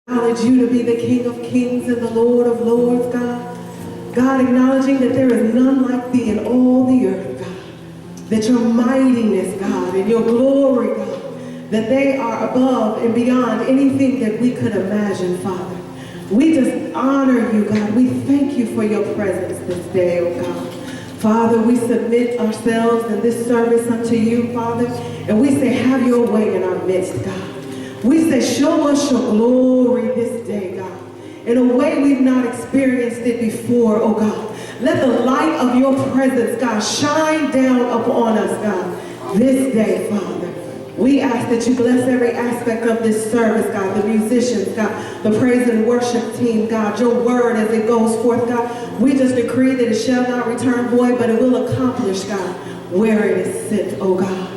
Acknowledge you to be the King of Kings and the Lord of Lords, God. God, acknowledging that there is none like thee in all the earth, God. That your mightiness, God, and your glory, God, that they are above and beyond anything that we could imagine, Father. We just honor you, God. We thank you for your presence this day, oh God. Father, we submit ourselves in this service unto you, Father, and we say, have your way in our midst, God. We say, show us your glory this day, God, in a way we've not experienced it before, oh God. Let the light of your presence, God, shine down upon us, God, this day, Father. We ask that you bless every aspect of this service, God, the musicians, God, the praise and worship team, God, your word as it goes forth, God. We just decree that it shall not return void, but it will accomplish, God, where it is sent, oh God.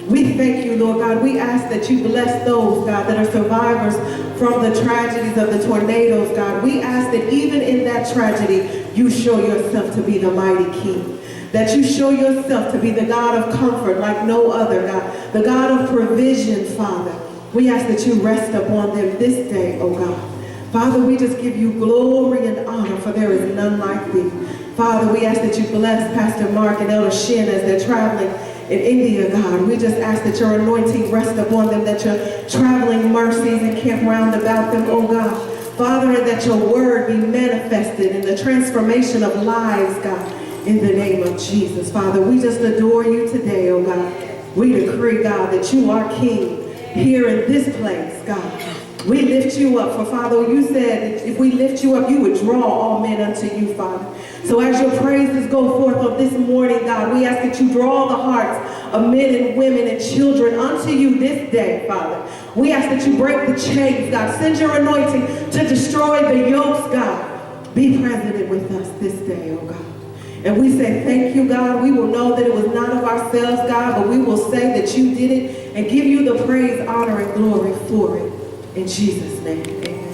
We thank you, Lord God. We ask that you bless those, God, that are survivors from the tragedies of the tornadoes, God. We ask that even in that tragedy, you show yourself to be the mighty King. That you show yourself to be the God of comfort like no other, God. The God of provision, Father. We ask that you rest upon them this day, oh God. Father, we just give you glory and honor, for there is none like thee. Father, we ask that you bless Pastor Mark and Elder Shin as they're traveling in India, God. We just ask that your anointing rest upon them, that your traveling mercies encamp round about them, oh God. Father, and that your word be manifested in the transformation of lives, God, in the name of Jesus. Father, we just adore you today, oh God. We decree, God, that you are King here in this place, God. We lift you up, for Father, you said that if we lift you up, you would draw all men unto you, Father. So as your praises go forth on this morning, God, we ask that you draw the hearts of men and women and children unto you this day, Father. We ask that you break the chains, God. Send your anointing to destroy the yokes, God. Be present with us this day, oh God. And we say thank you, God. We will know that it was not of ourselves, God, but we will say that you did it and give you the praise, honor, and glory for it. In Jesus' name, amen.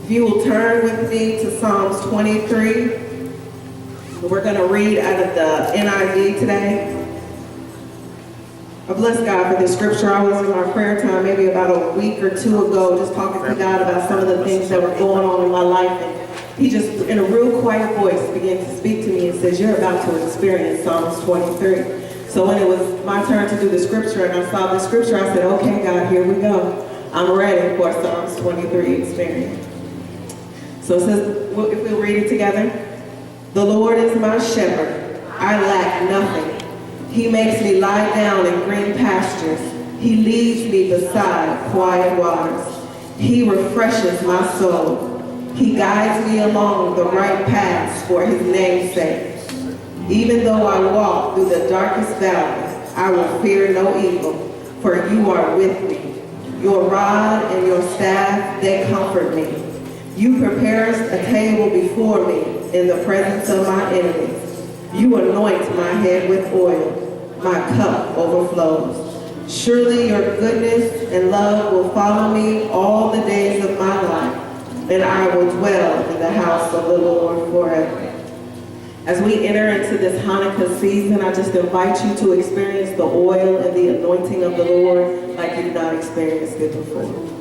If you will turn with me to Psalms 23. We're going to read out of the NIV today. I bless God for this scripture. I was in our prayer time maybe about a week or two ago just talking to God about some of the things that were going on in my life. And he just, in a real quiet voice, began to speak to me and says, you're about to experience Psalms 23. So when it was my turn to do the scripture and I saw the scripture, I said, okay, God, here we go. I'm ready for Psalms 23 experience. So it says, if we read it together, the Lord is my shepherd, I lack nothing. He makes me lie down in green pastures. He leads me beside quiet waters. He refreshes my soul. He guides me along the right paths for his name's sake. Even though I walk through the darkest valley, I will fear no evil, for you are with me. Your rod and your staff, they comfort me. You prepare a table before me in the presence of my enemies. You anoint my head with oil. My cup overflows. Surely your goodness and love will follow me all the days of my life, and I will dwell in the house of the Lord forever. As we enter into this Hanukkah season, I just invite you to experience the oil and the anointing of the Lord like you've not experienced it before.